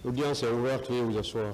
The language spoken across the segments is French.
L'audience est ouverte, veuillez vous asseoir.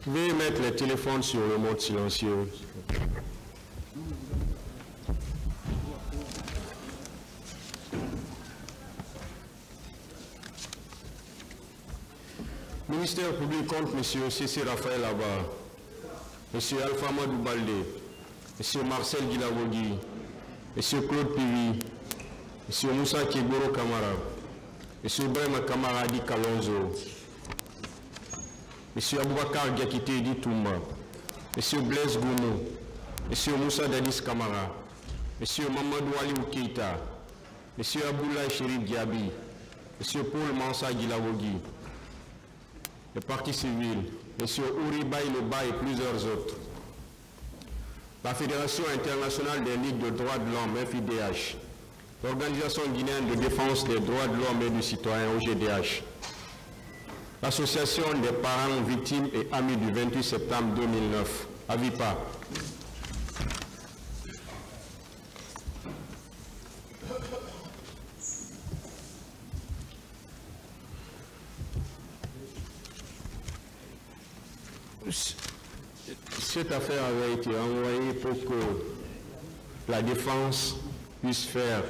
Veuillez mettre les téléphones sur le mode silencieux. Ministère public compte M. C.C. Raphaël Abba, M. Alpha Madou Baldé, M. Marcel Guilawogui, M. Claude Pivi, M. Moussa Kegoro Kamara, M. Brema Kamara Di Kalonzo, M. Aboubakar Diakité Di Toumba, M. Blaise Goumou, M. Moussa Dadis Kamara, M. Mamadou Aliou Keita, M. Aboulaye Chérif Diaby, M. Paul Mansa Guilawogui, le Parti civil, M. Ouri Baïleba et plusieurs autres. La Fédération internationale des ligues de droits de l'homme, FIDH, l'Organisation guinéenne de défense des droits de l'homme et du citoyen, OGDH, l'Association des parents victimes et amis du 28 septembre 2009, AVIPA, cette affaire avait été envoyée pour que la défense puisse faire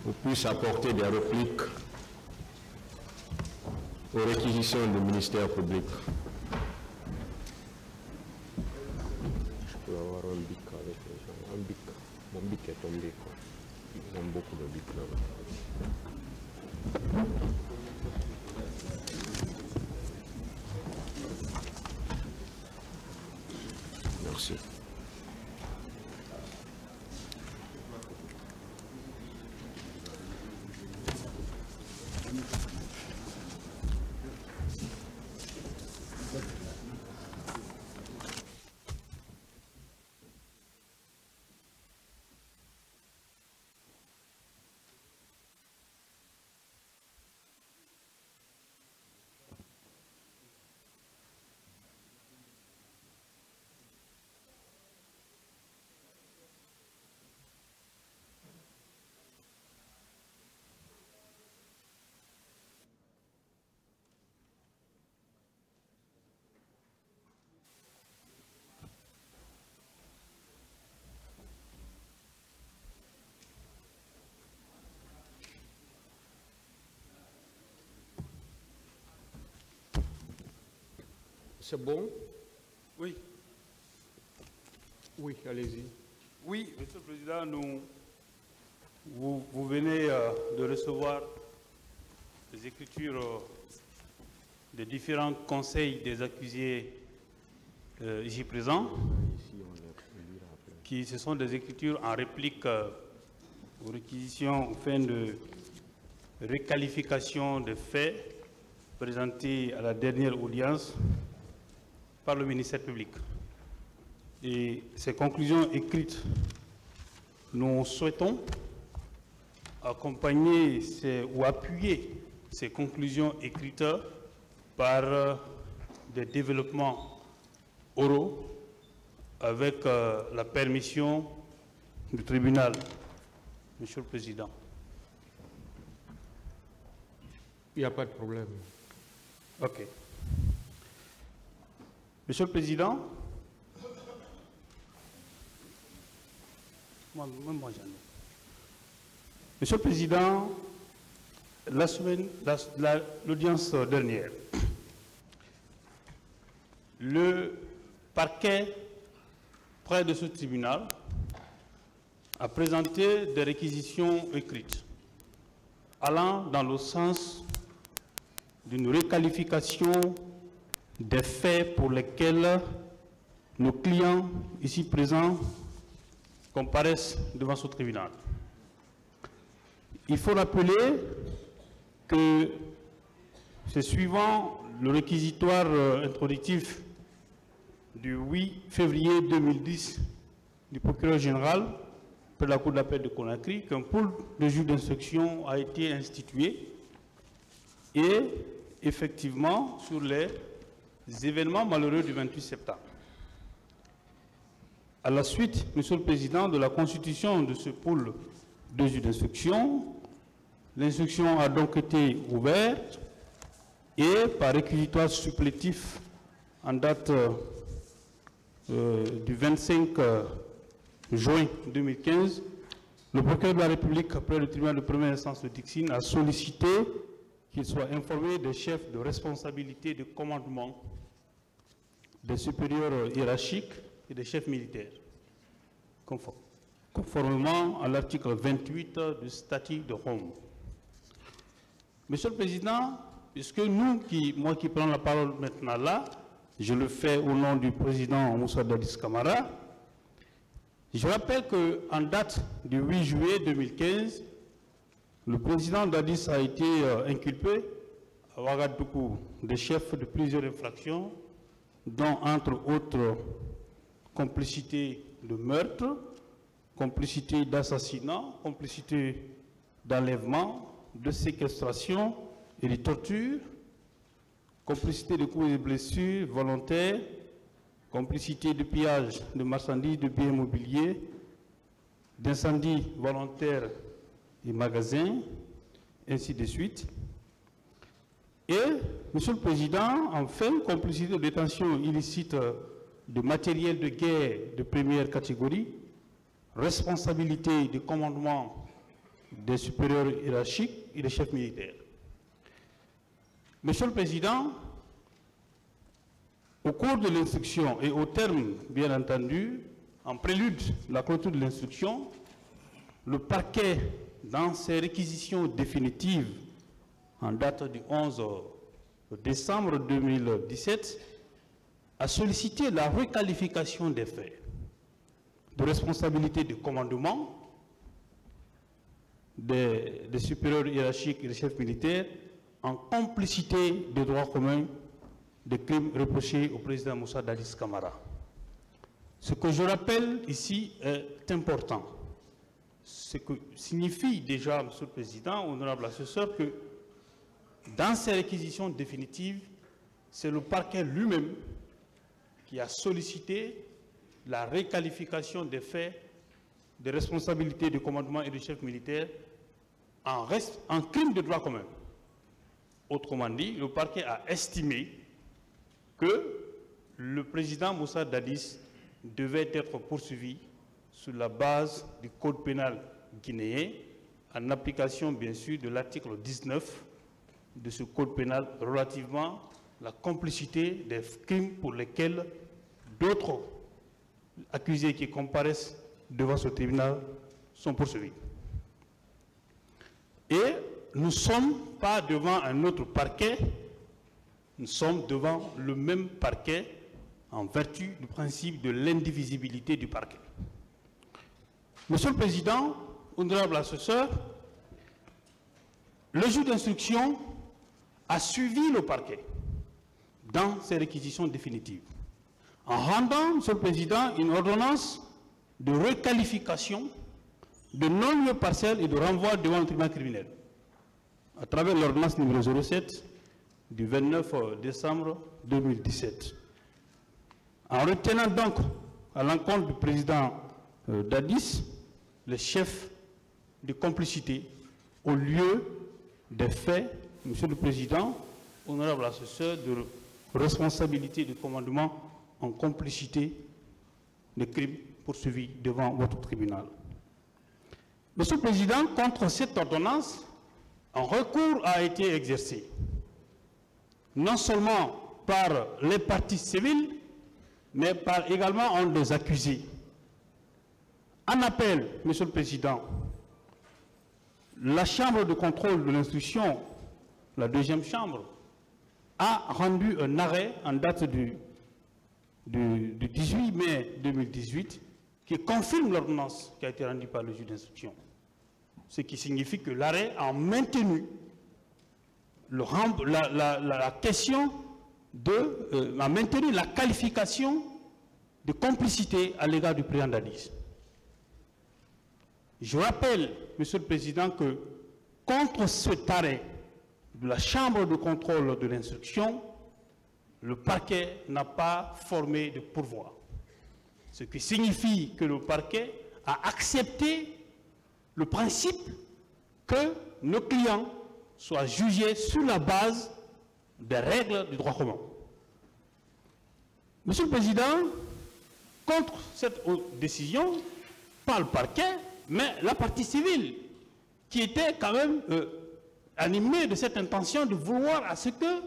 ou puisse apporter des répliques aux réquisitions du ministère public. Je peux avoir un bic avec les gens. Un bic. Mon bic est tombé, quoi. Ils ont beaucoup de bic là-bas. Merci. C'est bon? Oui. Oui, allez-y. Oui, Monsieur le Président, vous venez de recevoir les écritures des différents conseils des accusés ici présents, qui ce sont des écritures en réplique aux réquisitions aux fins de réqualification des faits présentés à la dernière audience par le ministère public. Et ces conclusions écrites, nous souhaitons accompagner ou appuyer ces conclusions écrites par des développements oraux avec la permission du tribunal. Monsieur le Président. Il n'y a pas de problème. OK. Monsieur le Président, Monsieur le Président, l'audience dernière, le parquet près de ce tribunal a présenté des réquisitions écrites allant dans le sens d'une requalification des faits pour lesquels nos clients ici présents comparaissent devant ce tribunal. Il faut rappeler que c'est suivant le réquisitoire introductif du 8 février 2010 du procureur général de la Cour d'appel de Conakry qu'un pôle de juges d'instruction a été institué et effectivement sur les événements malheureux du 28 septembre. À la suite, Monsieur le Président, de la constitution de ce pôle de juges d'instruction, l'instruction a donc été ouverte et par réquisitoire supplétif en date du 25 juin 2015, le procureur de la République, après le tribunal de première instance de Dixine, a sollicité qu'il soit informé des chefs de responsabilité de commandement, des supérieurs hiérarchiques et des chefs militaires, conformément à l'article 28 du statut de Rome. Monsieur le Président, puisque moi qui prends la parole maintenant là, je le fais au nom du président Moussa Dadis Camara, je rappelle qu'en date du 8 juillet 2015, le président Dadis a été inculpé à Ouagadougou des chefs de plusieurs infractions, dont entre autres complicité de meurtre, complicité d'assassinat, complicité d'enlèvement, de séquestration et de torture, complicité de coups et de blessures volontaires, complicité de pillage de marchandises, de biens immobiliers, d'incendie volontaire et magasins, ainsi de suite. Et, Monsieur le Président, enfin, complicité de détention illicite de matériel de guerre de première catégorie, responsabilité de commandement des supérieurs hiérarchiques et des chefs militaires. Monsieur le Président, au cours de l'instruction et au terme, bien entendu, en prélude de la clôture de l'instruction, le parquet, dans ses réquisitions définitives en date du 11 décembre 2017, a sollicité la requalification des faits de responsabilité de commandement des supérieurs hiérarchiques et des chefs militaires en complicité de droit commun des crimes reprochés au président Moussa Dadis Camara. Ce que je rappelle ici est important. Ce que signifie déjà, Monsieur le Président, honorable assesseur, que dans ces réquisitions définitives, c'est le parquet lui-même qui a sollicité la requalification des faits de responsabilité de commandement et de chef militaire en crime de droit commun. Autrement dit, le parquet a estimé que le président Moussa Dadis devait être poursuivi sur la base du code pénal guinéen, en application bien sûr de l'article 19 de ce code pénal relativement à la complicité des crimes pour lesquels d'autres accusés qui comparaissent devant ce tribunal sont poursuivis. Et nous ne sommes pas devant un autre parquet, nous sommes devant le même parquet en vertu du principe de l'indivisibilité du parquet. Monsieur le Président, honorable assesseur, le juge d'instruction a suivi le parquet dans ses réquisitions définitives en rendant, Monsieur le Président, une ordonnance de requalification de non-lieu partiel et de renvoi devant le tribunal criminel à travers l'ordonnance numéro 07 du 29 décembre 2017. En retenant donc à l'encontre du président Dadis les chefs de complicité au lieu des faits, Monsieur le Président, honorable assesseur, de responsabilité de commandement en complicité des crimes poursuivis devant votre tribunal. Monsieur le Président, contre cette ordonnance, un recours a été exercé, non seulement par les parties civiles, mais par également un des accusés. En appel, Monsieur le Président, la Chambre de contrôle de l'instruction, la deuxième chambre, a rendu un arrêt en date du 18 mai 2018 qui confirme l'ordonnance qui a été rendue par le juge d'instruction. ce qui signifie que l'arrêt a maintenu la question a maintenu la qualification de complicité à l'égard du président Dadis. Je rappelle, Monsieur le Président, que contre cet arrêt de la Chambre de contrôle de l'instruction, le parquet n'a pas formé de pourvoi. Ce qui signifie que le parquet a accepté le principe que nos clients soient jugés sur la base des règles du droit commun. Monsieur le Président, contre cette décision, pas le parquet, mais la partie civile, qui était quand même animée de cette intention de vouloir à ce que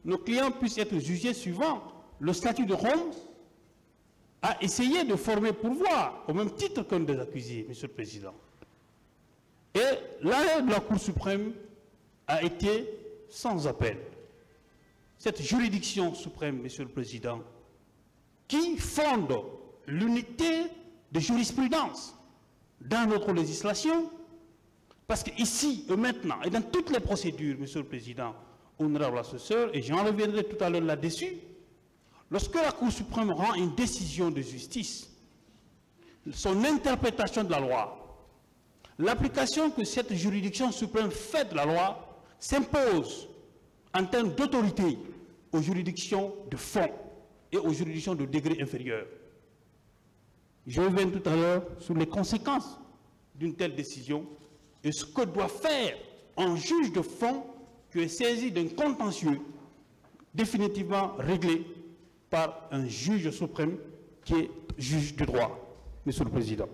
nos clients puissent être jugés suivant le statut de Rome, a essayé de former pourvoi au même titre qu'un des accusés, Monsieur le Président. Et l'arrêt de la Cour suprême a été sans appel. Cette juridiction suprême, Monsieur le Président, qui fonde l'unité de jurisprudence dans notre législation, parce qu'ici et maintenant, et dans toutes les procédures, Monsieur le Président, honorable assesseur, et j'en reviendrai tout à l'heure là-dessus, lorsque la Cour suprême rend une décision de justice, son interprétation de la loi, l'application que cette juridiction suprême fait de la loi s'impose en termes d'autorité aux juridictions de fond et aux juridictions de degré inférieur. Je reviens tout à l'heure sur les conséquences d'une telle décision et ce que doit faire un juge de fond qui est saisi d'un contentieux définitivement réglé par un juge suprême qui est juge du droit, Monsieur le Président.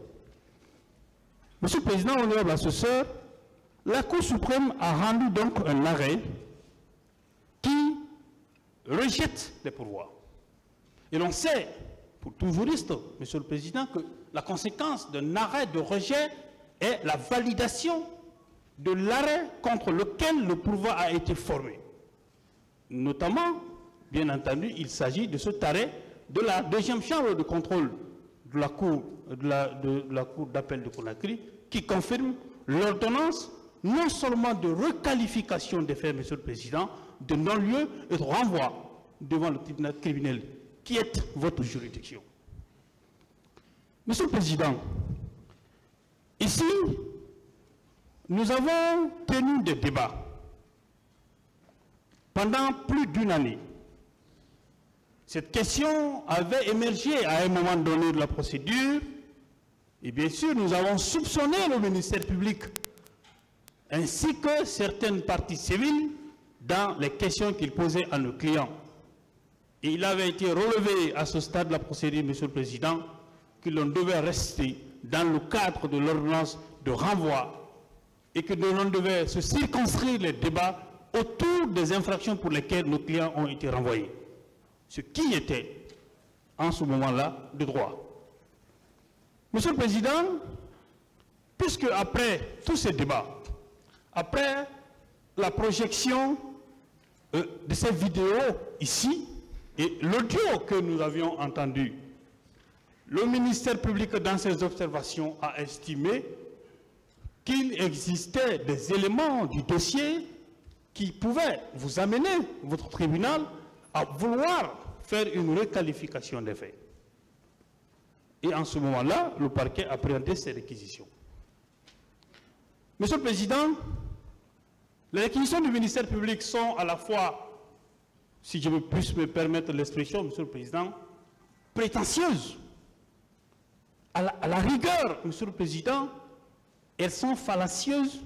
Monsieur le Président, honorable assesseur, la Cour suprême a rendu donc un arrêt qui rejette les pourvois. Et l'on sait, pour tout juriste, Monsieur le Président, que la conséquence d'un arrêt de rejet est la validation de l'arrêt contre lequel le pourvoi a été formé. Notamment, bien entendu, il s'agit de cet arrêt de la deuxième chambre de contrôle de la Cour d'appel de Conakry qui confirme l'ordonnance non seulement de requalification des faits, Monsieur le Président, de non-lieu et de renvoi devant le tribunal criminel qui est votre juridiction. Monsieur le Président, ici, nous avons tenu des débats pendant plus d'une année. Cette question avait émergé à un moment donné de la procédure et bien sûr nous avons soupçonné le ministère public ainsi que certaines parties civiles dans les questions qu'ils posaient à nos clients. Et il avait été relevé à ce stade de la procédure, Monsieur le Président, que l'on devait rester dans le cadre de l'ordonnance de renvoi et que l'on devait se circonscrire les débats autour des infractions pour lesquelles nos clients ont été renvoyés. Ce qui était, en ce moment-là, de droit. Monsieur le Président, puisque après tous ces débats, après la projection de ces vidéos ici et l'audio que nous avions entendu, le ministère public, dans ses observations, a estimé qu'il existait des éléments du dossier qui pouvaient vous amener, votre tribunal, à vouloir faire une requalification des faits. Et en ce moment-là, le parquet a présenté ses réquisitions. Monsieur le Président, les réquisitions du ministère public sont à la fois, si je puisse me permettre l'expression, Monsieur le Président, prétentieuses. À la rigueur, Monsieur le Président, elles sont fallacieuses,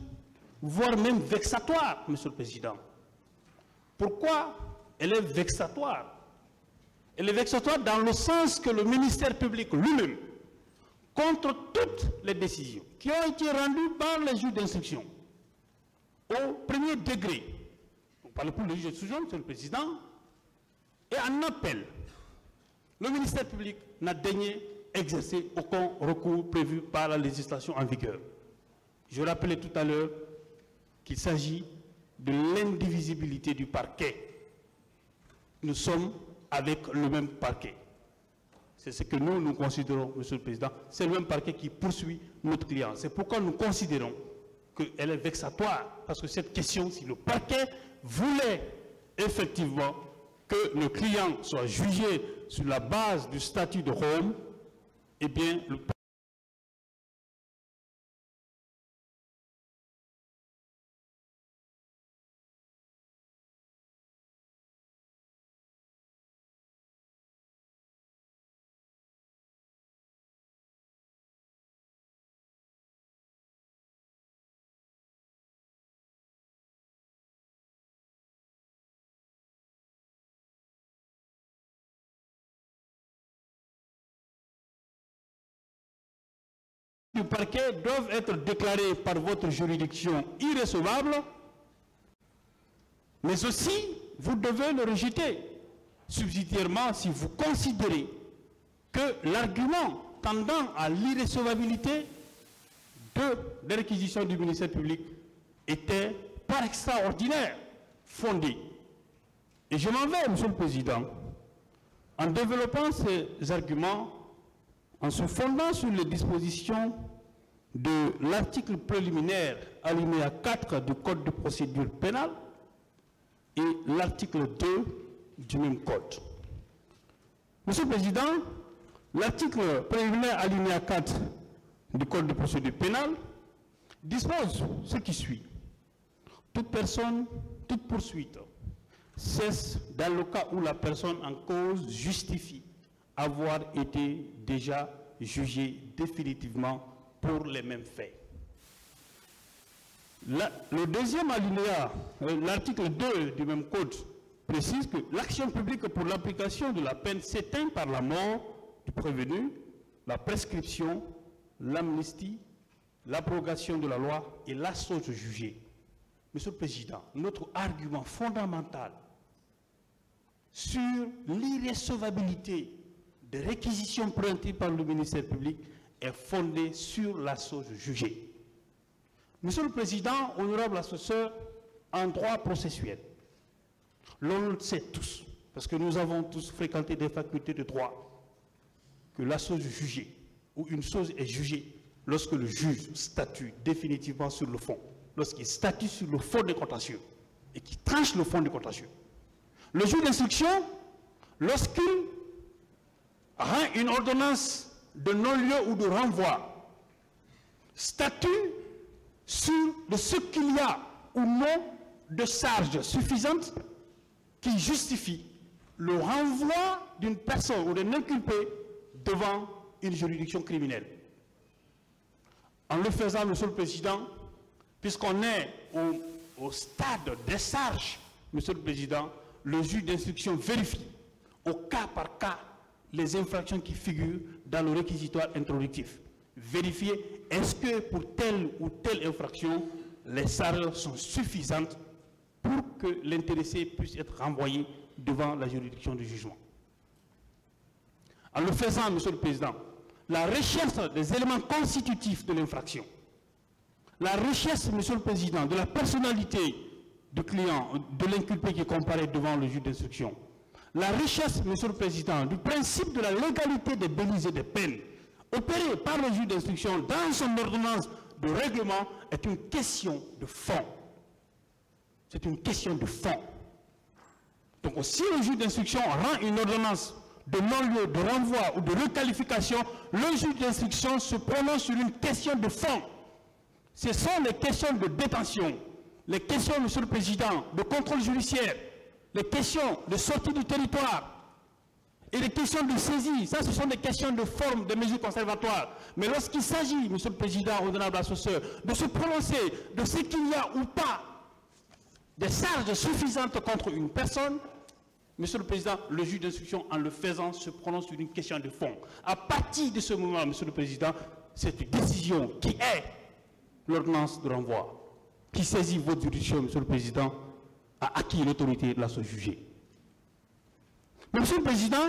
voire même vexatoires, Monsieur le Président. Pourquoi elle est vexatoire? Elle est vexatoire dans le sens que le ministère public lui-même, contre toutes les décisions qui ont été rendues par les juges d'instruction, au premier degré, on parle pour le juge d'instruction, Monsieur le Président, et en appel, le ministère public n'a daigné exercer aucun recours prévu par la législation en vigueur. Je rappelais tout à l'heure qu'il s'agit de l'indivisibilité du parquet. Nous sommes avec le même parquet. C'est ce que nous considérons, Monsieur le Président. C'est le même parquet qui poursuit notre client. C'est pourquoi nous considérons qu'elle est vexatoire. Parce que cette question, si le parquet voulait effectivement que le client soit jugé sur la base du statut de Rome, eh bien, le du parquet doivent être déclarés par votre juridiction irrecevables, mais aussi vous devez le rejeter subsidiairement si vous considérez que l'argument tendant à l'irrecevabilité de réquisition du ministère public était par extraordinaire fondé. Et je m'en vais, Monsieur le Président, en développant ces arguments, en se fondant sur les dispositions de l'article préliminaire alinéa 4 du Code de procédure pénale et l'article 2 du même Code. Monsieur le Président, l'article préliminaire alinéa 4 du Code de procédure pénale dispose ce qui suit. Toute personne, toute poursuite cesse dans le cas où la personne en cause justifie avoir été déjà jugé définitivement pour les mêmes faits. Le deuxième alinéa, l'article 2 du même code, précise que l'action publique pour l'application de la peine s'éteint par la mort du prévenu, la prescription, l'amnistie, l'abrogation de la loi et la chose jugée. Monsieur le Président, notre argument fondamental sur l'irrecevabilité des réquisitions présentées par le ministère public est fondé sur la chose jugée. Monsieur le Président, honorable assesseur, en droit processuel, l'on le sait tous, parce que nous avons tous fréquenté des facultés de droit, que la chose jugée, ou une chose est jugée lorsque le juge statue définitivement sur le fond, lorsqu'il statue sur le fond des contentieux, et qu'il tranche le fond des contentieux. Le juge d'instruction, lorsqu'il rend une ordonnance de non-lieu ou de renvoi, statue sur ce qu'il y a ou non de charges suffisantes qui justifient le renvoi d'une personne ou d'un inculpé devant une juridiction criminelle. En le faisant, Monsieur le Président, puisqu'on est au stade des charges, Monsieur le Président, le juge d'instruction vérifie au cas par cas les infractions qui figurent dans le réquisitoire introductif. Vérifier est-ce que pour telle ou telle infraction, les charges sont suffisantes pour que l'intéressé puisse être renvoyé devant la juridiction du jugement. En le faisant, Monsieur le Président, la recherche des éléments constitutifs de l'infraction, la recherche, Monsieur le Président, de la personnalité du client, de l'inculpé qui comparaît devant le juge d'instruction, la recherche, Monsieur le Président, du principe de la légalité des délits et des peines opérée par le juge d'instruction dans son ordonnance de règlement est une question de fond. C'est une question de fond. Donc si le juge d'instruction rend une ordonnance de non-lieu, de renvoi ou de requalification, le juge d'instruction se prononce sur une question de fond. Ce sont les questions de détention, les questions, Monsieur le Président, de contrôle judiciaire, les questions de sortie du territoire et les questions de saisie. Ça, ce sont des questions de forme, de mesures conservatoires. Mais lorsqu'il s'agit, Monsieur le Président, honorable assesseur, de se prononcer de ce qu'il y a ou pas des charges suffisantes contre une personne, Monsieur le Président, le juge d'instruction, en le faisant, se prononce sur une question de fond. À partir de ce moment, Monsieur le Président, c'est une décision qui est l'ordonnance de renvoi, qui saisit votre juridiction, Monsieur le Président, a acquis l'autorité de la chose jugée. Mais Monsieur le Président,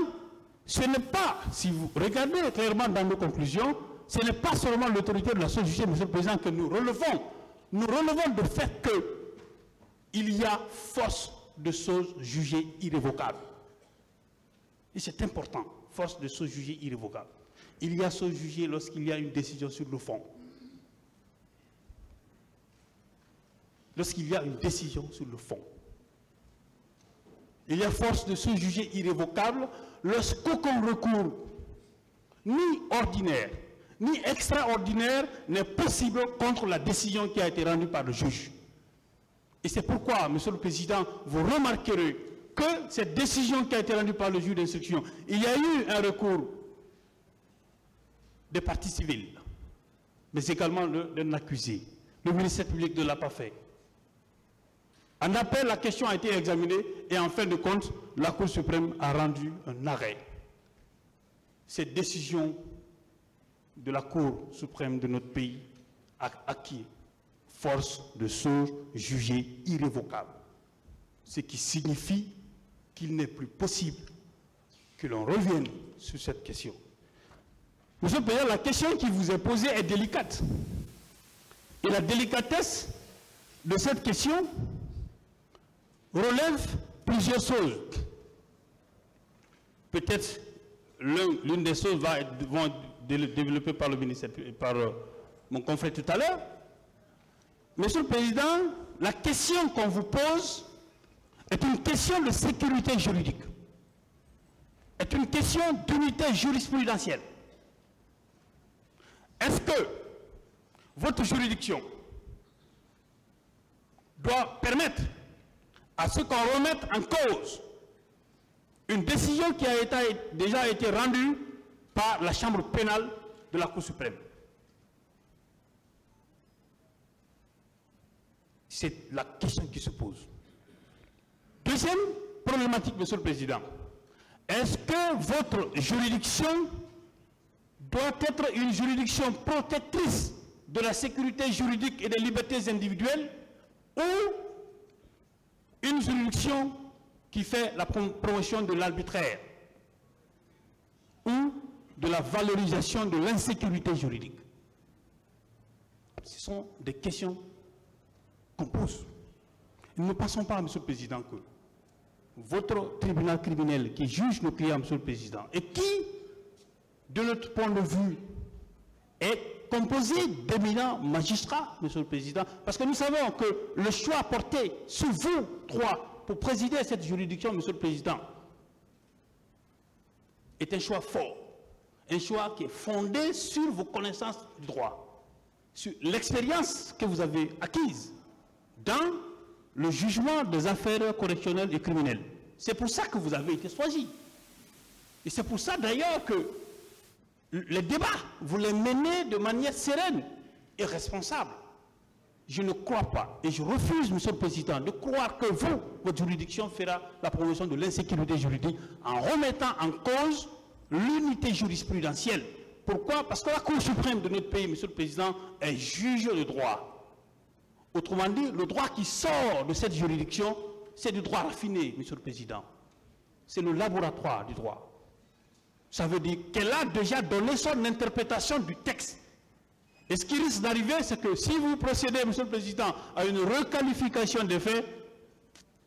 ce n'est pas, si vous regardez clairement dans nos conclusions, ce n'est pas seulement l'autorité de la chose jugée, Monsieur le Président, que nous relevons. Nous relevons le fait qu'il y a force de choses jugées irrévocables. Et c'est important, force de choses jugées irrévocables. Il y a choses jugées lorsqu'il y a une décision sur le fond. lorsqu'il y a une décision sur le fond. Il y a force de se juger irrévocable lorsqu'aucun recours, ni ordinaire, ni extraordinaire, n'est possible contre la décision qui a été rendue par le juge. Et c'est pourquoi, Monsieur le Président, vous remarquerez que cette décision qui a été rendue par le juge d'instruction, il y a eu un recours des parties civiles, mais également d'un accusé. Le ministère public ne l'a pas fait. En appel, la question a été examinée et en fin de compte, la Cour suprême a rendu un arrêt. Cette décision de la Cour suprême de notre pays a acquis force de se juger irrévocable. Ce qui signifie qu'il n'est plus possible que l'on revienne sur cette question. Monsieur le Président, la question qui vous est posée est délicate. Et la délicatesse de cette question relève plusieurs choses. Peut-être l'une des choses vont être développées par le ministère, par mon confrère tout à l'heure. Monsieur le Président, la question qu'on vous pose est une question de sécurité juridique, est une question d'unité jurisprudentielle. Est-ce que votre juridiction doit permettre à ce qu'on remette en cause une décision qui a déjà été rendue par la Chambre pénale de la Cour suprême? C'est la question qui se pose. Deuxième problématique, Monsieur le Président. Est-ce que votre juridiction doit être une juridiction protectrice de la sécurité juridique et des libertés individuelles ou une juridiction qui fait la promotion de l'arbitraire ou de la valorisation de l'insécurité juridique? Ce sont des questions qu'on pose. Nous ne pensons pas, Monsieur le Président, que votre tribunal criminel qui juge nos clients, Monsieur le Président, et qui, de notre point de vue, est composé d'éminents magistrats, Monsieur le Président, parce que nous savons que le choix porté sur vous trois pour présider cette juridiction, Monsieur le Président, est un choix fort, un choix qui est fondé sur vos connaissances du droit, sur l'expérience que vous avez acquise dans le jugement des affaires correctionnelles et criminelles. C'est pour ça que vous avez été choisi. Et c'est pour ça d'ailleurs que les débats, vous les menez de manière sereine et responsable. Je ne crois pas, et je refuse, Monsieur le Président, de croire que vous, votre juridiction, fera la promotion de l'insécurité juridique en remettant en cause l'unité jurisprudentielle. Pourquoi? Parce que la Cour suprême de notre pays, Monsieur le Président, est juge de droit. Autrement dit, le droit qui sort de cette juridiction, c'est du droit raffiné, Monsieur le Président. C'est le laboratoire du droit. Ça veut dire qu'elle a déjà donné son interprétation du texte. Et ce qui risque d'arriver, c'est que si vous procédez, Monsieur le Président, à une requalification des faits,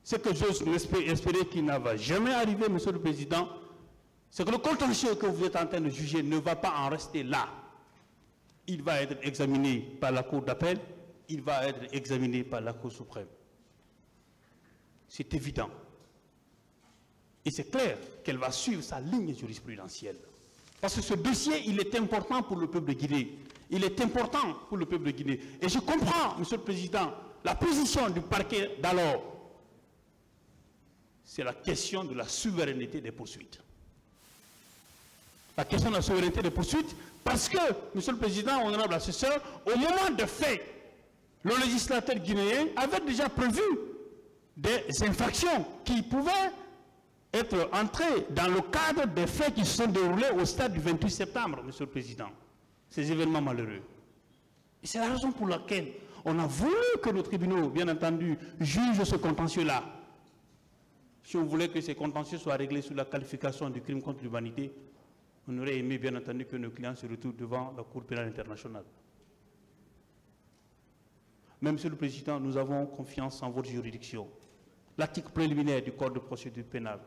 ce que j'ose espérer qu'il ne va jamais arriver, Monsieur le Président, c'est que le contentieux que vous êtes en train de juger ne va pas en rester là. Il va être examiné par la Cour d'appel, il va être examiné par la Cour suprême. C'est évident. Et c'est clair qu'elle va suivre sa ligne jurisprudentielle. Parce que ce dossier, il est important pour le peuple de Guinée. Il est important pour le peuple de Guinée. Et je comprends, Monsieur le Président, la position du parquet d'alors. C'est la question de la souveraineté des poursuites. La question de la souveraineté des poursuites, parce que, Monsieur le Président, honorable assesseur, au moment de fait, le législateur guinéen avait déjà prévu des infractions qui pouvaient être entrées dans le cadre des faits qui se sont déroulés au stade du 28 septembre, Monsieur le Président. Ces événements malheureux. Et c'est la raison pour laquelle on a voulu que nos tribunaux, bien entendu, jugent ce contentieux-là. Si on voulait que ces contentieux soient réglés sous la qualification du crime contre l'humanité, on aurait aimé, bien entendu, que nos clients se retrouvent devant la Cour pénale internationale. Mais, Monsieur le Président, nous avons confiance en votre juridiction. L'article préliminaire du Code de procédure pénale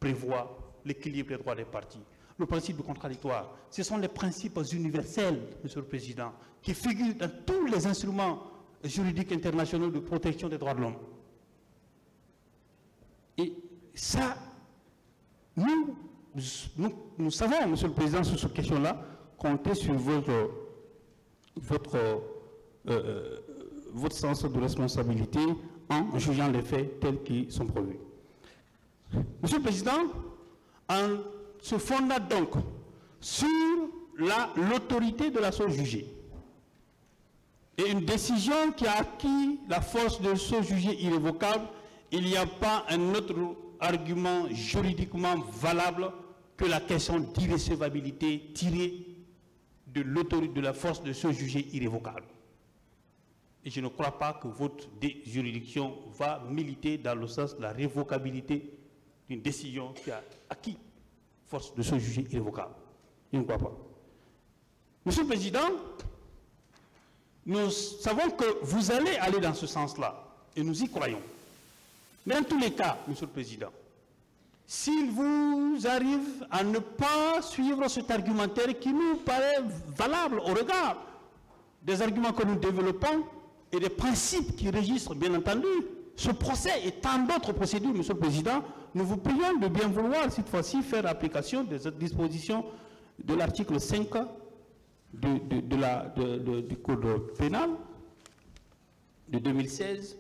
prévoit l'équilibre des droits des parties. Le principe du contradictoire, ce sont les principes universels, Monsieur le Président, qui figurent dans tous les instruments juridiques internationaux de protection des droits de l'homme. Et ça, nous savons, Monsieur le Président, sur cette question-là, compter sur votre sens de responsabilité en jugeant les faits tels qu'ils sont prévus. Monsieur le Président, en se fondant donc sur l'autorité de la chose jugée et une décision qui a acquis la force de chose jugée irrévocable, il n'y a pas un autre argument juridiquement valable que la question d'irrécevabilité tirée de l'autorité de la force de chose jugée irrévocable. Et je ne crois pas que votre juridiction va militer dans le sens de la révocabilité d'une décision qui a acquis force de se juger irrévocable. Je ne crois pas. Monsieur le Président, nous savons que vous allez aller dans ce sens-là, et nous y croyons. Mais dans tous les cas, Monsieur le Président, s'il vous arrive à ne pas suivre cet argumentaire qui nous paraît valable au regard des arguments que nous développons et des principes qui régissent, bien entendu, ce procès et tant d'autres procédures, Monsieur le Président, nous vous prions de bien vouloir, cette fois-ci, faire application des dispositions de l'article 5 du Code pénal de 2016,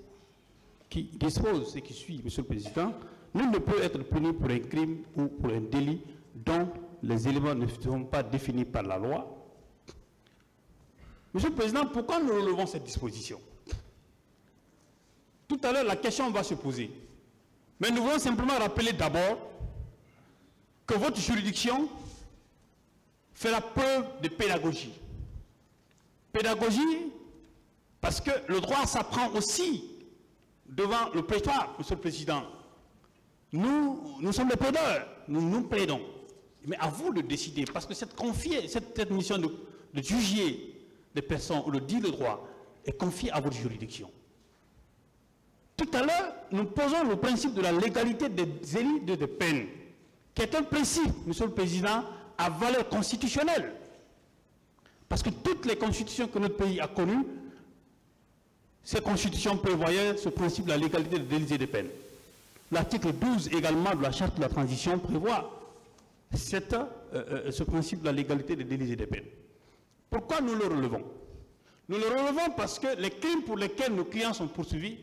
qui dispose ce qui suit, Monsieur le Président. Nul ne peut être puni pour un crime ou pour un délit dont les éléments ne sont pas définis par la loi. Monsieur le Président, pourquoi nous relevons cette disposition? Tout à l'heure, la question va se poser. Mais nous voulons simplement rappeler d'abord que votre juridiction fait la preuve de pédagogie. Pédagogie parce que le droit s'apprend aussi devant le prétoire, Monsieur le Président. Nous sommes des plaideurs, nous plaidons. Mais à vous de décider, parce que cette mission de juger des personnes ou de dire le droit est confiée à votre juridiction. Tout à l'heure, nous posons le principe de la légalité des délits de peine, qui est un principe, Monsieur le Président, à valeur constitutionnelle. Parce que toutes les constitutions que notre pays a connues, ces constitutions prévoyaient ce principe de la légalité des délits et des peines. L'article 12 également de la Charte de la transition prévoit ce principe de la légalité des délits et des peines. Pourquoi nous le relevons? Nous le relevons parce que les crimes pour lesquels nos clients sont poursuivis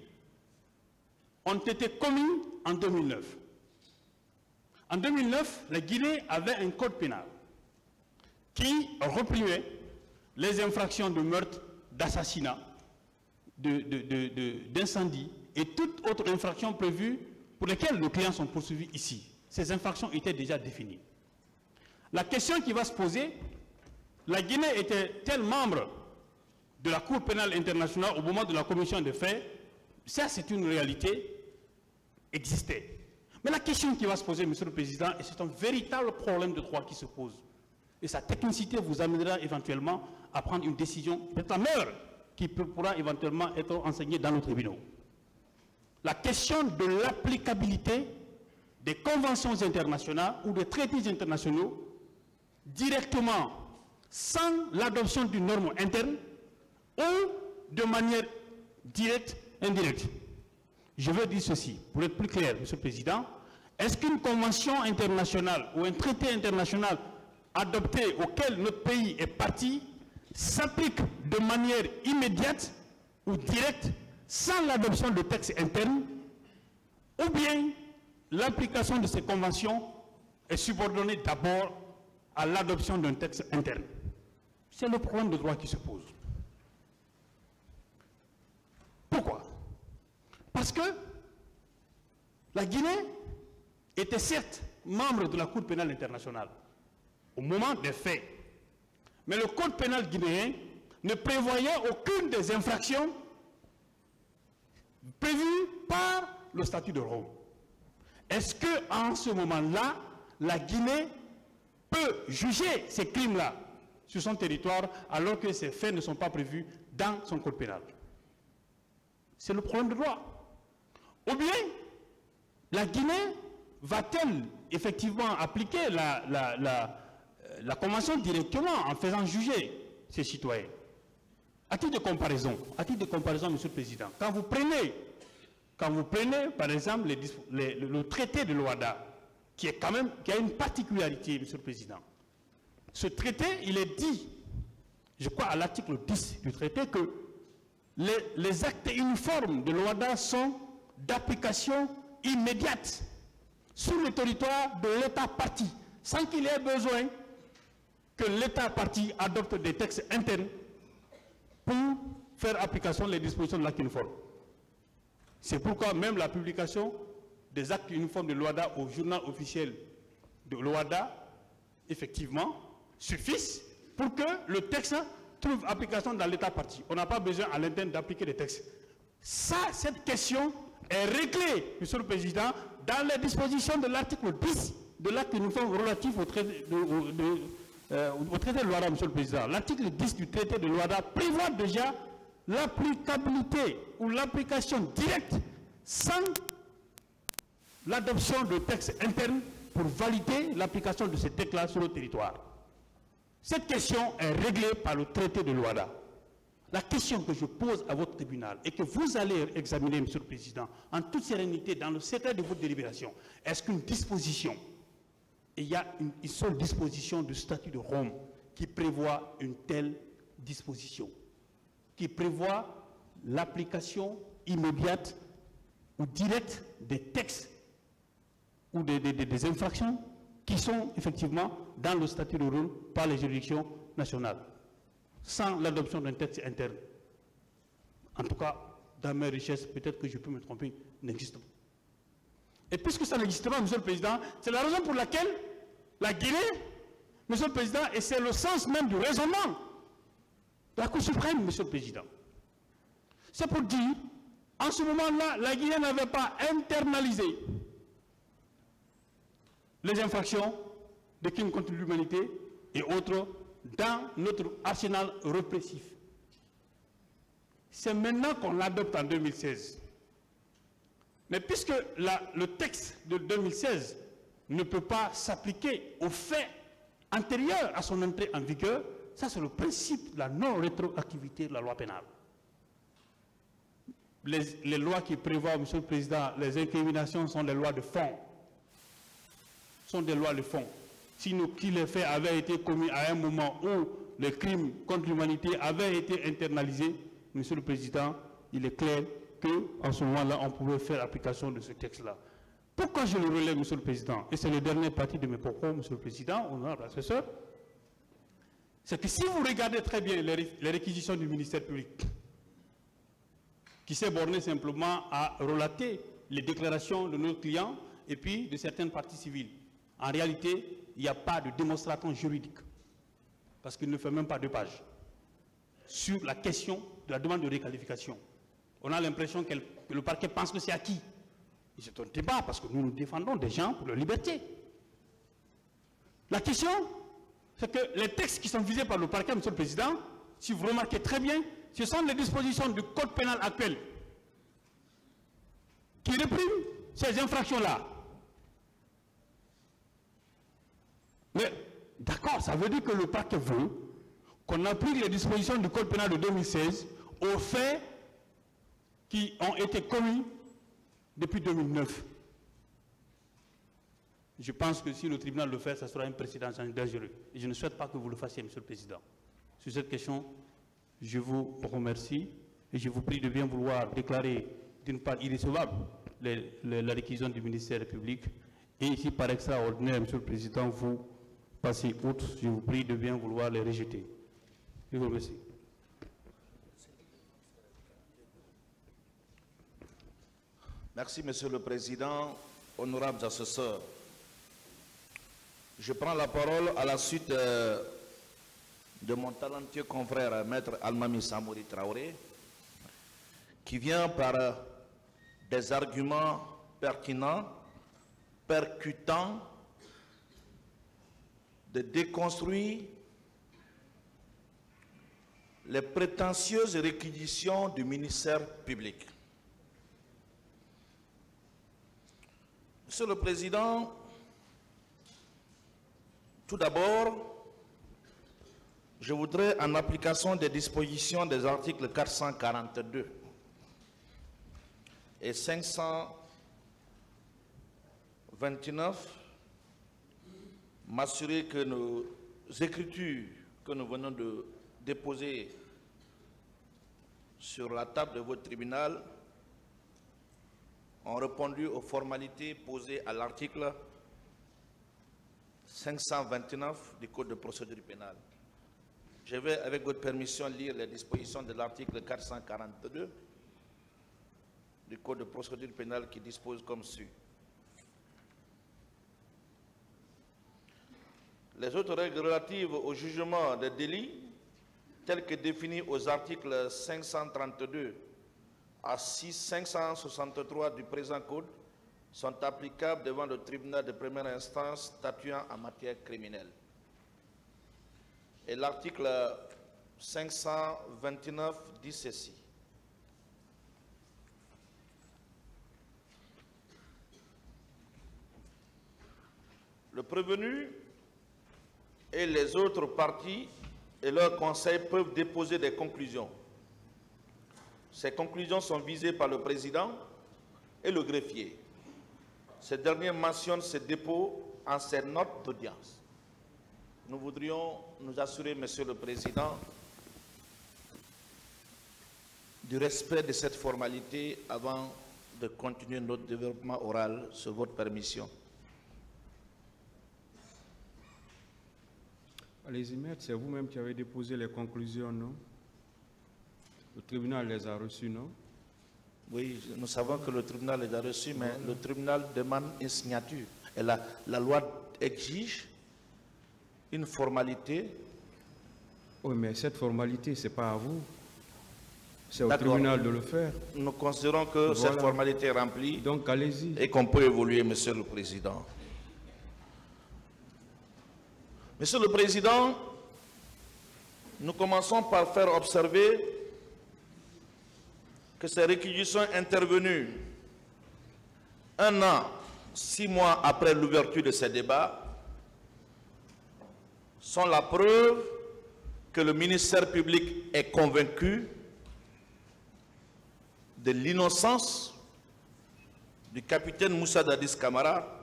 ont été commis en 2009. En 2009, la Guinée avait un code pénal qui reprimait les infractions de meurtre, d'assassinat, d'incendie et toute autre infraction prévue pour lesquelles nos clients sont poursuivis ici. Ces infractions étaient déjà définies. La question qui va se poser, la Guinée était-elle membre de la Cour pénale internationale au moment de la commission des faits? Ça, c'est une réalité existée. Mais la question qui va se poser, Monsieur le Président, et c'est un véritable problème de droit qui se pose, et sa technicité vous amènera éventuellement à prendre une décision, peut-être la meilleure, qui pourra éventuellement être enseignée dans nos tribunaux. La question de l'applicabilité des conventions internationales ou des traités internationaux directement sans l'adoption d'une norme interne ou de manière directe, indirecte. Je veux dire ceci, pour être plus clair, Monsieur le Président, est-ce qu'une convention internationale ou un traité international adopté auquel notre pays est parti s'applique de manière immédiate ou directe sans l'adoption de textes internes, ou bien l'application de ces conventions est subordonnée d'abord à l'adoption d'un texte interne? C'est le problème de droit qui se pose. Pourquoi? Parce que la Guinée était certes membre de la Cour pénale internationale au moment des faits, mais le Code pénal guinéen ne prévoyait aucune des infractions prévues par le statut de Rome. Est-ce qu'en ce moment-là, la Guinée peut juger ces crimes-là sur son territoire alors que ces faits ne sont pas prévus dans son Code pénal? C'est le problème de droit. Ou bien, la Guinée va-t-elle effectivement appliquer la Convention directement en faisant juger ses citoyens? À titre de comparaison, Monsieur le Président, quand vous prenez par exemple le traité de l'OHADA, qui a une particularité, Monsieur le Président. Ce traité, il est dit, je crois à l'article 10 du traité, que les actes uniformes de l'OHADA sont d'application immédiate sur le territoire de l'État parti, sans qu'il ait besoin que l'État parti adopte des textes internes pour faire application des dispositions de l'acte uniforme. C'est pourquoi même la publication des actes uniformes de l'OHADA au journal officiel de l'OHADA, effectivement, suffisent pour que le texte trouve application dans l'État parti. On n'a pas besoin à l'interne d'appliquer les textes. Cette question est réglée, Monsieur le Président, dans les dispositions de l'article 10 de l'acte uniforme relatif au traité de l'OHADA, Monsieur le Président. L'article 10 du traité de l'OHADA prévoit déjà l'applicabilité ou l'application directe sans l'adoption de textes internes pour valider l'application de ces textes-là sur le territoire. Cette question est réglée par le traité de l'OHADA. La question que je pose à votre tribunal et que vous allez examiner, Monsieur le Président, en toute sérénité, dans le secret de votre délibération, est-ce qu'une disposition, et il y a une seule disposition du statut de Rome qui prévoit une telle disposition, qui prévoit l'application immédiate ou directe des textes ou des infractions qui sont effectivement dans le statut de Rome par les juridictions nationales, sans l'adoption d'un texte interne. En tout cas, dans mes richesses, peut-être que je peux me tromper, n'existe pas. Et puisque ça n'existe pas, Monsieur le Président, c'est la raison pour laquelle la Guinée, Monsieur le Président, et c'est le sens même du raisonnement de la Cour suprême, Monsieur le Président. C'est pour dire, en ce moment-là, la Guinée n'avait pas internalisé les infractions de crimes contre l'humanité et autres dans notre arsenal répressif. C'est maintenant qu'on l'adopte en 2016. Mais puisque le texte de 2016 ne peut pas s'appliquer aux faits antérieurs à son entrée en vigueur, ça c'est le principe de la non-rétroactivité de la loi pénale. Les lois qui prévoient, Monsieur le Président, les incriminations sont des lois de fond. Sont des lois de fond. Si les faits avaient été commis à un moment où les crimes contre l'humanité avaient été internalisés, Monsieur le Président, il est clair qu'en ce moment-là, on pouvait faire application de ce texte-là. Pourquoi je le relève, Monsieur le Président? Et c'est le dernier partie de mes propos, Monsieur le Président, honorable assesseur. C'est que si vous regardez très bien les réquisitions du ministère public, qui s'est borné simplement à relater les déclarations de nos clients et puis de certaines parties civiles. En réalité, il n'y a pas de démonstration juridique, parce qu'il ne fait même pas 2 pages, sur la question de la demande de réqualification. On a l'impression que le parquet pense que c'est acquis. Et c'est un débat, parce que nous nous défendons des gens pour leur liberté. La question, c'est que les textes qui sont visés par le parquet, Monsieur le Président, si vous remarquez très bien, ce sont les dispositions du code pénal actuel qui répriment ces infractions-là. Mais, d'accord, ça veut dire que le parquet veut qu'on applique les dispositions du code pénal de 2016 aux faits qui ont été commis depuis 2009. Je pense que si le tribunal le fait, ça sera un précédent dangereux. Et je ne souhaite pas que vous le fassiez, Monsieur le Président. Sur cette question, je vous remercie et je vous prie de bien vouloir déclarer d'une part irrécevable la réquisition du ministère public et ici par extraordinaire, Monsieur le Président, vous passez outre, je vous prie de bien vouloir les rejeter. Je vous remercie. Merci, Monsieur le Président, honorables assesseurs. Je prends la parole à la suite de mon talentueux confrère, Maître Almami Samori Traoré, qui vient par des arguments pertinents, percutants, de déconstruire les prétentieuses réquisitions du ministère public. Monsieur le Président, tout d'abord, je voudrais, en application des dispositions des articles 442 et 529, m'assurer que nos écritures que nous venons de déposer sur la table de votre tribunal ont répondu aux formalités posées à l'article 529 du Code de procédure pénale. Je vais, avec votre permission, lire les dispositions de l'article 442 du Code de procédure pénale qui dispose comme suit. Les autres règles relatives au jugement des délits, telles que définies aux articles 532 à 563 du présent Code, sont applicables devant le tribunal de première instance statuant en matière criminelle. Et l'article 529 dit ceci. Le prévenu et les autres parties et leurs conseils peuvent déposer des conclusions. Ces conclusions sont visées par le président et le greffier. Ce dernier mentionne ces dépôts en ses notes d'audience. Nous voudrions nous assurer, Monsieur le Président, du respect de cette formalité avant de continuer notre développement oral sur votre permission. Allez-y, maître, c'est vous-même qui avez déposé les conclusions, non? Le tribunal les a reçues, non? Oui, nous savons que le tribunal les a reçues, mais le tribunal demande une signature. Et la loi exige une formalité. Oui, mais cette formalité, ce n'est pas à vous. C'est au tribunal de le faire. Nous considérons que cette formalité est remplie. Donc, allez-y. Et qu'on peut évoluer, Monsieur le Président. Monsieur le Président, nous commençons par faire observer que ces réquisitions intervenues 1 an, 6 mois après l'ouverture de ces débats sont la preuve que le ministère public est convaincu de l'innocence du capitaine Moussa Dadis Camara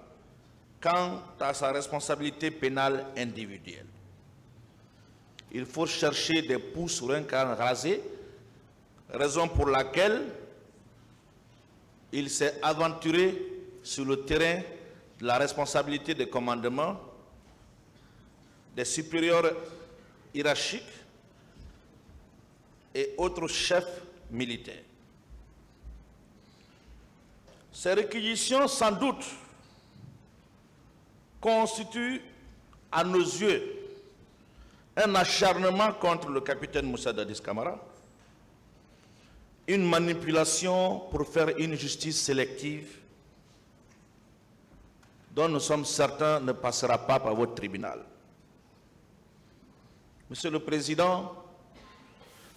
quant à sa responsabilité pénale individuelle. Il faut chercher des poux sur un crâne rasé, raison pour laquelle il s'est aventuré sur le terrain de la responsabilité de commandement des supérieurs hiérarchiques et autres chefs militaires. Ces réquisitions, sans doute, constituent à nos yeux un acharnement contre le capitaine Moussa Dadis Camara, une manipulation pour faire une justice sélective dont nous sommes certains ne passera pas par votre tribunal. Monsieur le Président,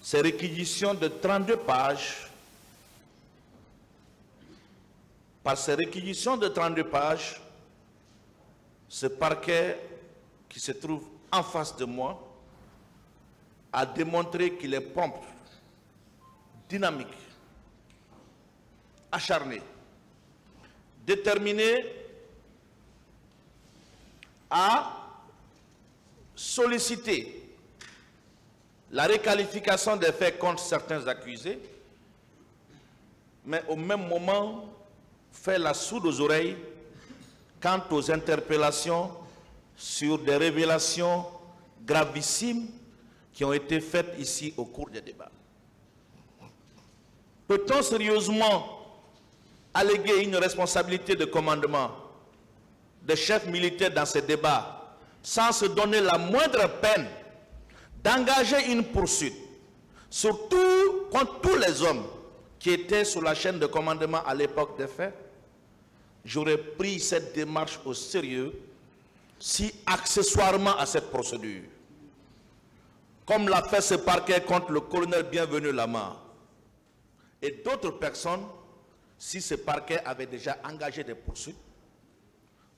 ces réquisitions de 32 pages, par ces réquisitions de 32 pages, ce parquet qui se trouve en face de moi a démontré qu'il est prompt, dynamique, acharné, déterminé à solliciter la requalification des faits contre certains accusés, mais au même moment fait la sourde aux oreilles quant aux interpellations sur des révélations gravissimes qui ont été faites ici au cours des débats. Peut-on sérieusement alléguer une responsabilité de commandement de chef militaire dans ces débats sans se donner la moindre peine d'engager une poursuite, surtout contre tous les hommes qui étaient sur la chaîne de commandement à l'époque des faits? J'aurais pris cette démarche au sérieux si, accessoirement à cette procédure, comme l'a fait ce parquet contre le colonel Bienvenu Lama et d'autres personnes, si ce parquet avait déjà engagé des poursuites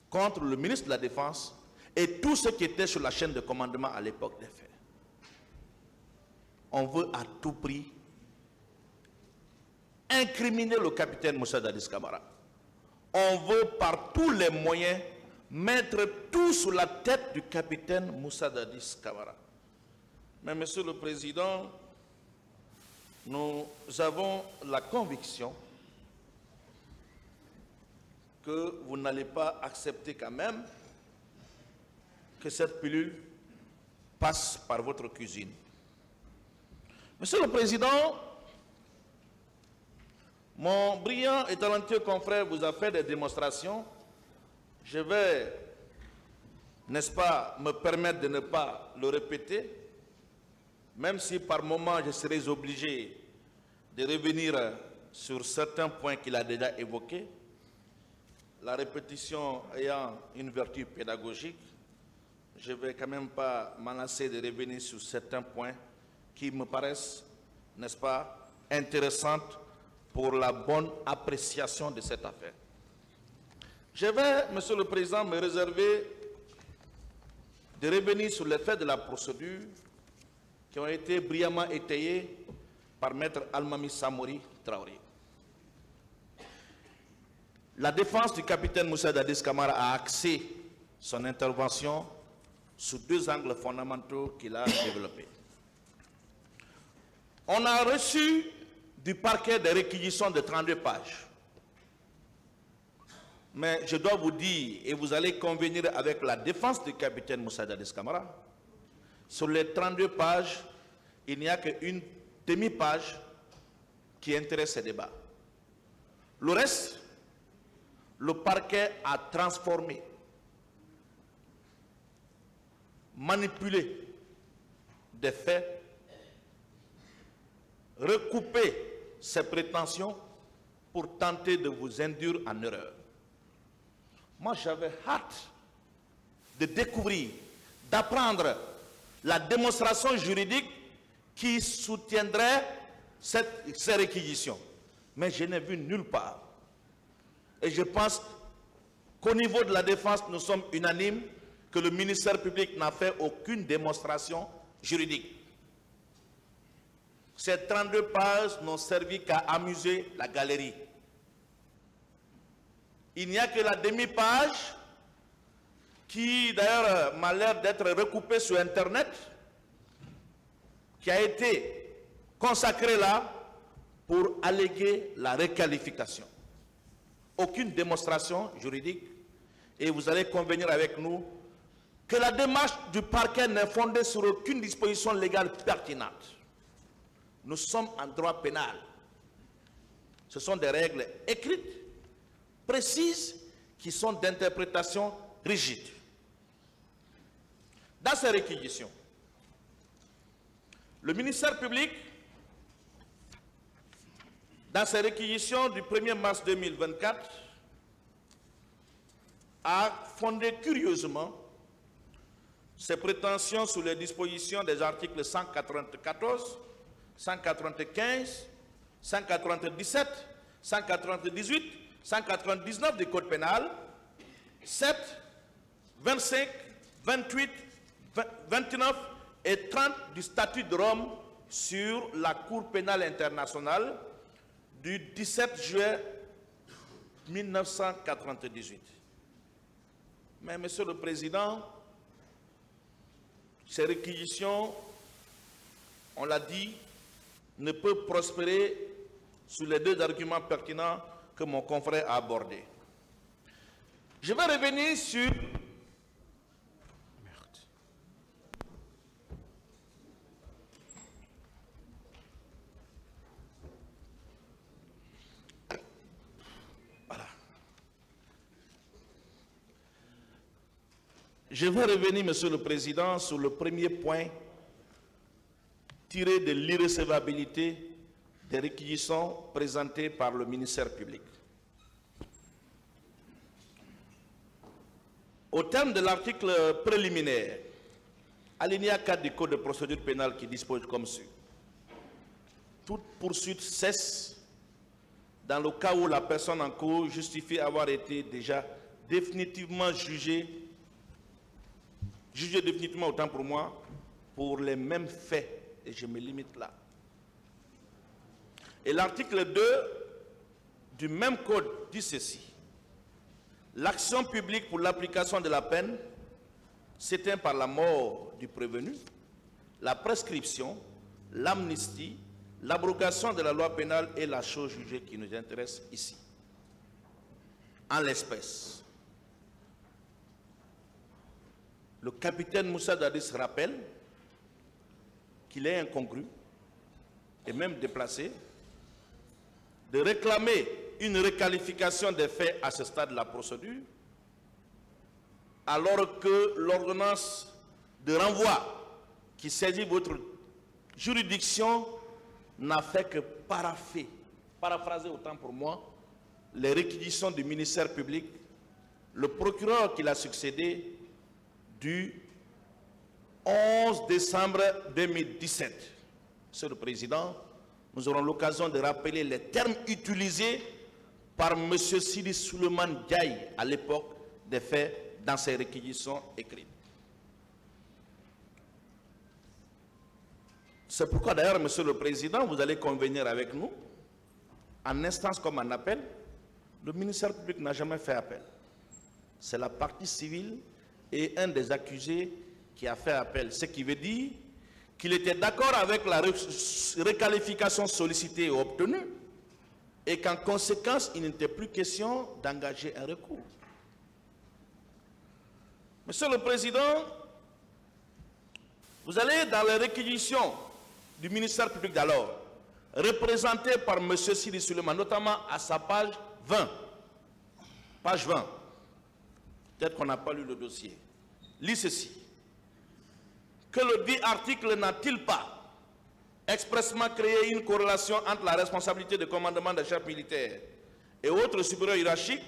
contre le ministre de la Défense et tous ceux qui étaient sur la chaîne de commandement à l'époque des faits. on veut à tout prix incriminer le capitaine Moussa Dadis Camara. On veut par tous les moyens mettre tout sous la tête du capitaine Moussa Dadis Camara. Mais Monsieur le Président, nous avons la conviction que vous n'allez pas accepter quand même que cette pilule passe par votre cuisine. Monsieur le Président, mon brillant et talentueux confrère vous a fait des démonstrations. Je vais, n'est-ce pas, me permettre de ne pas le répéter, même si par moment je serai obligé de revenir sur certains points qu'il a déjà évoqués. La répétition ayant une vertu pédagogique, je ne vais quand même pas m'en lasser de revenir sur certains points qui me paraissent, n'est-ce pas, intéressantes pour la bonne appréciation de cette affaire. Je vais, Monsieur le Président, me réserver de revenir sur les faits de la procédure qui ont été brillamment étayés par Maître Almami Samori Traoré. La défense du capitaine Moussa Dadis Camara a axé son intervention sur deux angles fondamentaux qu'il a développés. On a reçu du parquet des réquisitions de 32 pages. Mais je dois vous dire, et vous allez convenir avec la défense du capitaine Moussa Dadis Camara, sur les 32 pages, il n'y a qu'une demi-page qui intéresse ces débats. Le reste, le parquet a transformé, manipulé des faits, recoupé ses prétentions pour tenter de vous induire en erreur. Moi, j'avais hâte de découvrir, d'apprendre la démonstration juridique qui soutiendrait ces réquisitions. Mais je n'ai vu nulle part. Et je pense qu'au niveau de la défense, nous sommes unanimes que le ministère public n'a fait aucune démonstration juridique. Ces 32 pages n'ont servi qu'à amuser la galerie. Il n'y a que la demi-page qui, d'ailleurs, m'a l'air d'être recoupée sur Internet, qui a été consacrée là pour alléguer la requalification. Aucune démonstration juridique, et vous allez convenir avec nous que la démarche du parquet n'est fondée sur aucune disposition légale pertinente. Nous sommes en droit pénal. Ce sont des règles écrites, précises, qui sont d'interprétation rigide. Dans ces réquisitions, le ministère public, dans ses réquisitions du 1er mars 2024, a fondé curieusement ses prétentions sur les dispositions des articles 194, 195, 197, 198, 199 du Code pénal, 7, 25, 28, 29 et 30 du statut de Rome sur la Cour pénale internationale du 17 juillet 1998. Mais, Monsieur le Président, ces réquisitions, on l'a dit, ne peuvent prospérer sur les deux arguments pertinents que mon confrère a abordés. Je vais revenir sur Je vais revenir, Monsieur le Président, sur le premier point tiré de l'irrecevabilité des réquisitions présentées par le ministère public. Au terme de l'article préliminaire, alinéa 4 du Code de procédure pénale qui dispose comme suit: toute poursuite cesse dans le cas où la personne en cause justifie avoir été déjà définitivement jugée définitivement, autant pour moi, pour les mêmes faits et je me limite là. Et l'article 2 du même code dit ceci. L'action publique pour l'application de la peine s'éteint par la mort du prévenu, la prescription, l'amnistie, l'abrogation de la loi pénale est la chose jugée qui nous intéresse ici. En l'espèce, le capitaine Moussa Dadis rappelle qu'il est incongru et même déplacé de réclamer une requalification des faits à ce stade de la procédure, alors que l'ordonnance de renvoi qui saisit votre juridiction n'a fait que paraphraser autant pour moi, les réquisitions du ministère public, le procureur qui l'a succédé du 11 décembre 2017. Monsieur le Président, nous aurons l'occasion de rappeler les termes utilisés par M. Sidi Souleymane Diaye à l'époque des faits dans ses réquisitions écrites. C'est pourquoi d'ailleurs, Monsieur le Président, vous allez convenir avec nous, en instance comme en appel, le ministère public n'a jamais fait appel. C'est la partie civile et un des accusés qui a fait appel. Ce qui veut dire qu'il était d'accord avec la requalification sollicitée et obtenue et qu'en conséquence, il n'était plus question d'engager un recours. Monsieur le Président, vous allez dans les réquisitions du ministère public d'alors, représenté par M. Sidi Souleymane, notamment à sa page 20. Page 20. Peut-être qu'on n'a pas lu le dossier. Lis ceci. Que le dit article n'a-t-il pas expressément créé une corrélation entre la responsabilité de commandement des chefs militaires et autres supérieurs hiérarchiques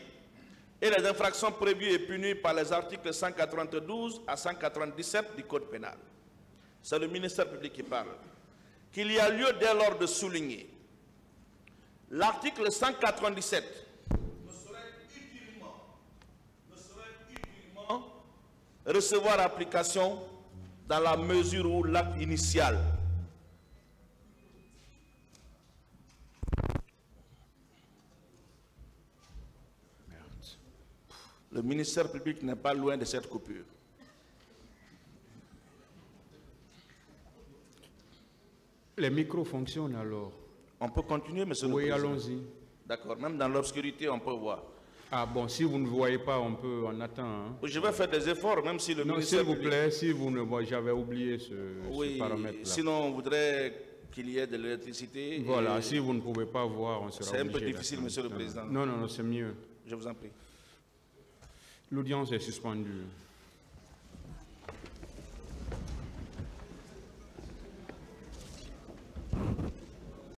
et les infractions prévues et punies par les articles 192 à 197 du Code pénal. C'est le ministère public qui parle. Qu'il y a lieu dès lors de souligner l'article 197 ne saurait utilement recevoir application dans la mesure où l'acte initial le ministère public n'est pas loin de cette coupure. Les micros fonctionnent alors. On peut continuer, monsieur le Président? Oui, allons-y. D'accord, même dans l'obscurité, on peut voir. Ah bon, si vous ne voyez pas, on attend. Hein. Je vais faire des efforts, même si le ministère s'il vous public... plaît, si vous ne voyez, j'avais oublié ce paramètre-là. Sinon on voudrait qu'il y ait de l'électricité. Voilà, si vous ne pouvez pas voir, on sera obligé. C'est un peu difficile, monsieur le Président. Non, c'est mieux. Je vous en prie. L'audience est suspendue.